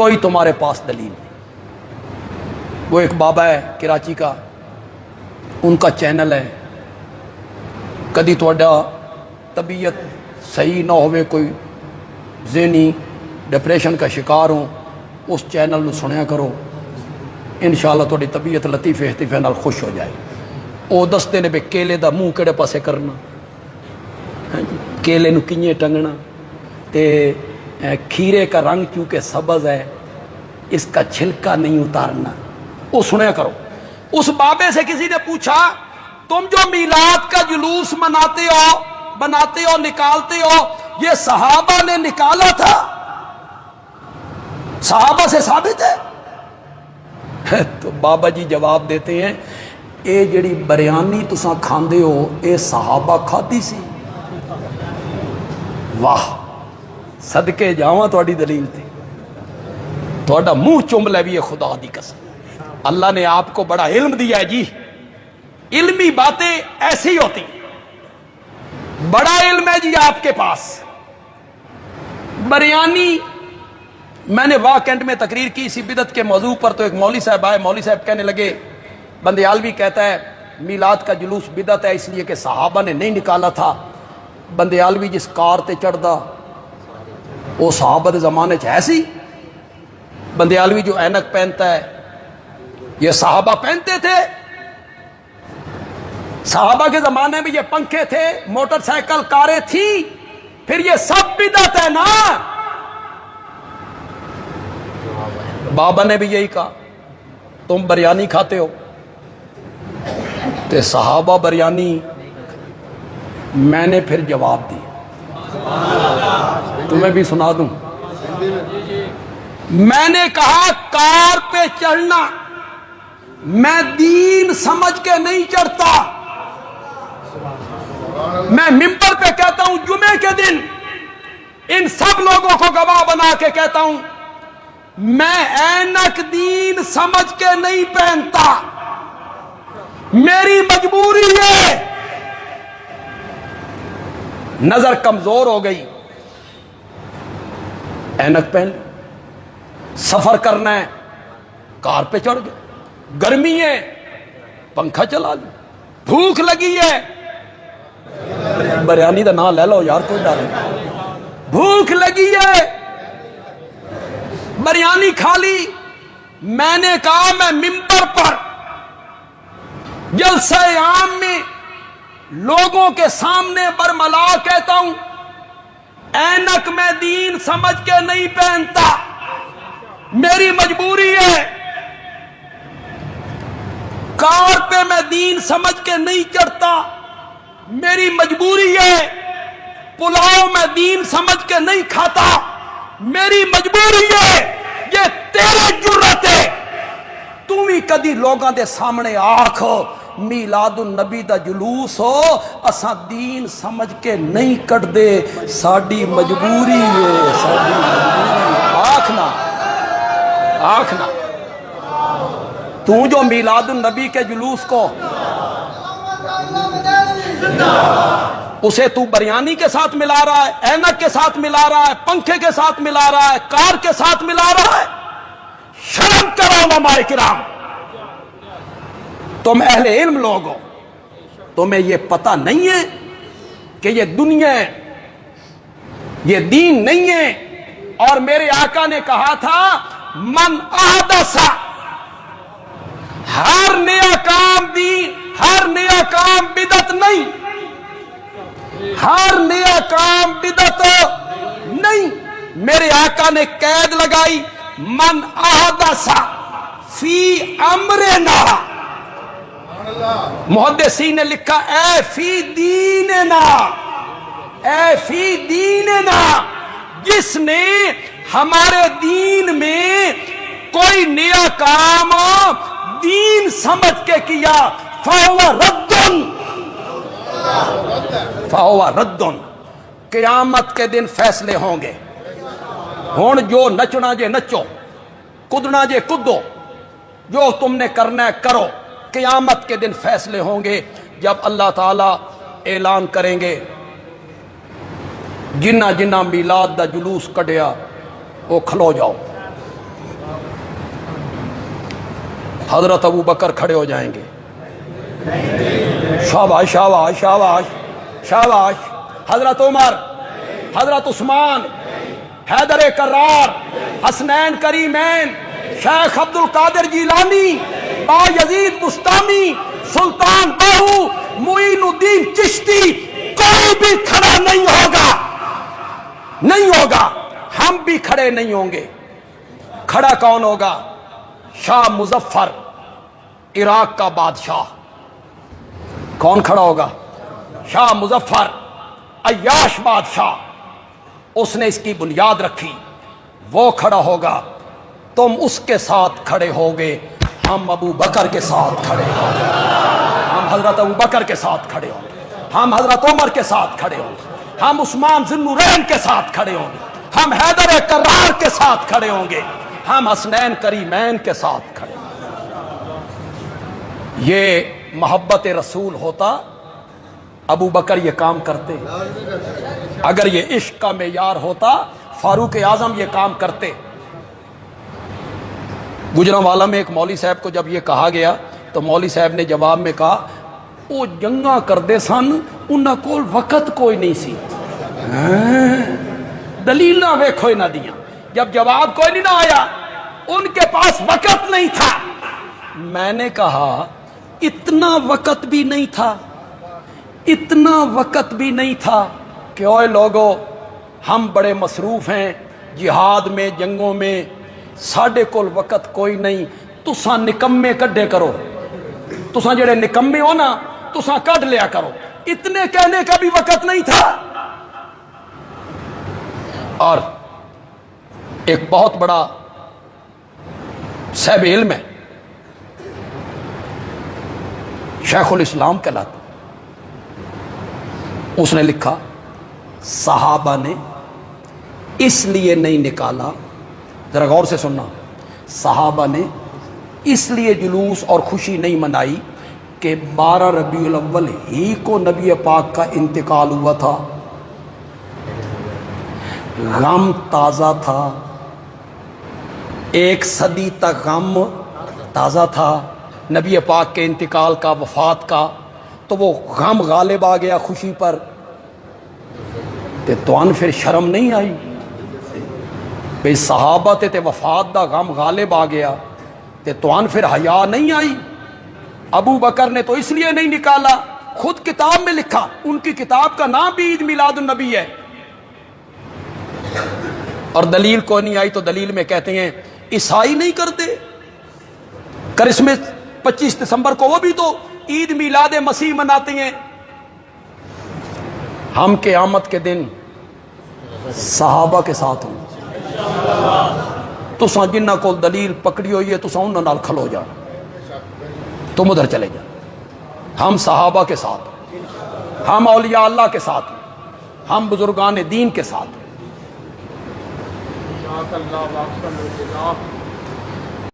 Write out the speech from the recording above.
کوئی تمہارے پاس دلیل نہیں۔ وہ ایک بابا ہے کراچی کا، ان کا چینل ہے، کدی تھوڑا طبیعت صحیح نہ ہوئے، کوئی ذہنی ڈپریشن کا شکار ہوں، اس چینل میں سنیا کرو، انشاءاللہ تھوڑی طبیعت لطیفے احتفے نال خوش ہو جائے۔ وہ دستے نے بھی کیلے دا منہ کہڑے پاسے کرنا، کیلے نو کنجے ٹنگنا، تے کھیرے کا رنگ کیونکہ سبز ہے اس کا چھلکا نہیں اتارنا، وہ سنیا کرو۔ اس بابے سے کسی نے پوچھا تم جو میلاد کا جلوس بناتے ہو نکالتے ہو، یہ صحابہ نے نکالا تھا؟ صحابہ سے ثابت ہے؟ تو بابا جی جواب دیتے ہیں اے جڑی بریانی تساں کھاندے ہو اے صحابہ کھادی سی؟ واہ، صدقے جاواں تہاڈی دلیل تے، تہاڈا منہ چوم لے بھی خدا دی قسم۔ اللہ نے آپ کو بڑا علم دیا ہے جی، علمی باتیں ایسی ہوتی، بڑا علم ہے جی آپ کے پاس۔ بریانی، میں نے واہ کینٹ میں تقریر کی اسی بدعت کے موضوع پر، تو ایک مولوی صاحب آئے، مولوی صاحب کہنے لگے بندیالوی کہتا ہے میلاد کا جلوس بدعت ہے اس لیے کہ صحابہ نے نہیں نکالا تھا۔ بندیالوی جس کار تے چڑھدا وہ صحابہ دے زمانے چ ایسی؟ بندیالوی جو اینک پہنتا ہے یہ صحابہ پہنتے تھے؟ صحابہ کے زمانے میں یہ پنکھے تھے، موٹر سائیکل، کاریں تھیں، پھر یہ سب بدعت ہے نا؟ بابا نے بھی یہی کہا تم بریانی کھاتے ہو تے صحابہ بریانی، میں نے پھر جواب دی، تمہیں بھی سنا دوں۔ میں نے کہا کار پہ چڑھنا میں دین سمجھ کے نہیں چڑھتا، میں ممبر پہ کہتا ہوں جمعے کے دن ان سب لوگوں کو گواہ بنا کے کہتا ہوں میں اینک دین سمجھ کے نہیں پہنتا، میری مجبوری ہے، نظر کمزور ہو گئی اینک پہن، سفر کرنا ہے کار پہ چڑھ گئے، گرمی ہے پنکھا چلا لیں، بھوک لگی ہے بریانی دا نام لے لو یار، کوئی ڈر نہیں، بھوک لگی ہے بریانی کھا لی۔ میں نے کہا میں ممبر پر جلسہ عام میں لوگوں کے سامنے برملا کہتا ہوں اینک میں دین سمجھ کے نہیں پہنتا، میری مجبوری ہے، کار پہ میں دین سمجھ کے نہیں چڑھتا، میری مجبوری ہے، پلاؤ میں دین سمجھ کے نہیں کھاتا، میری مجبوری ہے، یہ تیرے جرت ہے، تو بھی کدی لوگاں دے سامنے آکھ میلاد النبی دا جلوس ہو اساں دین سمجھ کے نہیں کٹ دے، ساڈی مجبوری ہے، ساڈی مجبوری، آکھنا تو جو میلاد النبی کے جلوس کو اسے تو بریانی کے ساتھ ملا رہا ہے، اینک کے ساتھ ملا رہا ہے، پنکھے کے ساتھ ملا رہا ہے، کار کے ساتھ ملا رہا ہے، شرم کرو علماء کرام، تم اہل علم لوگ ہو، تمہیں یہ پتہ نہیں ہے کہ یہ دنیا ہے، یہ دین نہیں ہے، اور میرے آقا نے کہا تھا من احدث، ہر نیا کام دین، ہر نیا کام بدعت نہیں، ہر نیا کام بدعت نہیں، میرے آقا نے قید لگائی من احدث فی امرنا، محدثین نے لکھا اے فی دیننا، اے فی دیننا، جس نے ہمارے دین میں کوئی نیا کام دین سمجھ کے کیا فَهُوَ رَدٌّ، فَهُوَ رَدٌّ، قیامت کے دن فیصلے ہوں گے، ہون جو نچنا جے نچو، کدنا جے کدو، جو تم نے کرنا ہے کرو، قیامت کے دن فیصلے ہوں گے، جب اللہ تعالیٰ اعلان کریں گے جنہ جنہ میلاد دا جلوس کڈیا وہ کھلو جاؤ، حضرت ابو بکر کھڑے ہو جائیں گے. شاباش شاباش شاباش شاباش. حضرت عمر، حضرت عثمان، حیدر کرار، حسنین کریمین، شیخ عبد القادر جیلانی، با یزید بستامی، سلطان باہو، معین الدین چشتی، کوئی بھی کھڑا نہیں ہوگا، نہیں ہوگا. ہم بھی کھڑے نہیں ہوں گے. کھڑا کون ہوگا؟ شاہ مظفر، عراق کا بادشاہ. کون کھڑا ہوگا؟ شاہ مظفر، عیاش بادشاہ. اس نے اس کی بنیاد رکھی، وہ کھڑا ہوگا. تم اس کے ساتھ کھڑے ہوگے، ہم ابو بکر کے ساتھ کھڑے ہوں گے. ہم حضرت ابو بکر کے ساتھ کھڑے ہوں گے. ہم حضرت عمر کے ساتھ کھڑے ہوں گے. ہم عثمان ذی النورین کے ساتھ کھڑے ہوں گے. ہم حیدر کرار کے ساتھ کھڑے ہوں گے. ہم حسنین کریمین کے ساتھ کھڑے ہوں گے. یہ محبت رسول ہوتا ابو بکر یہ کام کرتے. اگر یہ عشق کا معیار ہوتا فاروق اعظم یہ کام کرتے. گجرانوالا میں ایک مولوی صاحب کو جب یہ کہا گیا تو مولوی صاحب نے جواب میں کہا وہ جنگاں کردے سن انہاں کول وقت کوئی نہیں سی. دلیل نہ ویکھو نہ دیاں. جب جواب کوئی نہیں نہ آیا ان کے پاس وقت نہیں تھا. میں نے کہا اتنا وقت بھی نہیں تھا، اتنا وقت بھی نہیں تھا کہ اوے لوگو ہم بڑے مصروف ہیں جہاد میں، جنگوں میں، ساڈے کول وقت کوئی نہیں. تساں نکمے کڈے کرو، تساں جڑے نکمے ہو نا تساں کڈ لیا کرو. اتنے کہنے کا بھی وقت نہیں تھا. اور ایک بہت بڑا صاحب علم ہے، شیخ الاسلام کہلاتا. اس نے لکھا صحابہ نے اس لیے نہیں نکالا، ذرا غور سے سننا، صحابہ نے اس لیے جلوس اور خوشی نہیں منائی کہ 12 ربیع الاول ہی کو نبی پاک کا انتقال ہوا تھا. غم تازہ تھا، ایک صدی تک غم تازہ تھا نبی پاک کے انتقال کا، وفات کا. تو وہ غم غالب آ گیا خوشی پر. تو ان پھر شرم نہیں آئی بھئی صحابہ تے وفات دا غم غالب آ گیا تو ان پھر حیا نہیں آئی. ابو بکر نے تو اس لیے نہیں نکالا، خود کتاب میں لکھا، ان کی کتاب کا نام بھی عید میلاد النبی ہے. اور دلیل کوئی نہیں آئی تو دلیل میں کہتے ہیں عیسائی نہیں کرتے کرسمس 25 دسمبر کو، وہ بھی تو عید میلاد مسیح مناتے ہیں. ہم قیامت کے دن صحابہ کے ساتھ ہوں. تساں جنہ کو دلیل پکڑی ہوئی ہے تساں انہاں نال کھلو جا، تم ادھر چلے جا. ہم صحابہ کے ساتھ ہوں، ہم اولیاء اللہ کے ساتھ ہوں، ہم بزرگان دین کے ساتھ ہوں.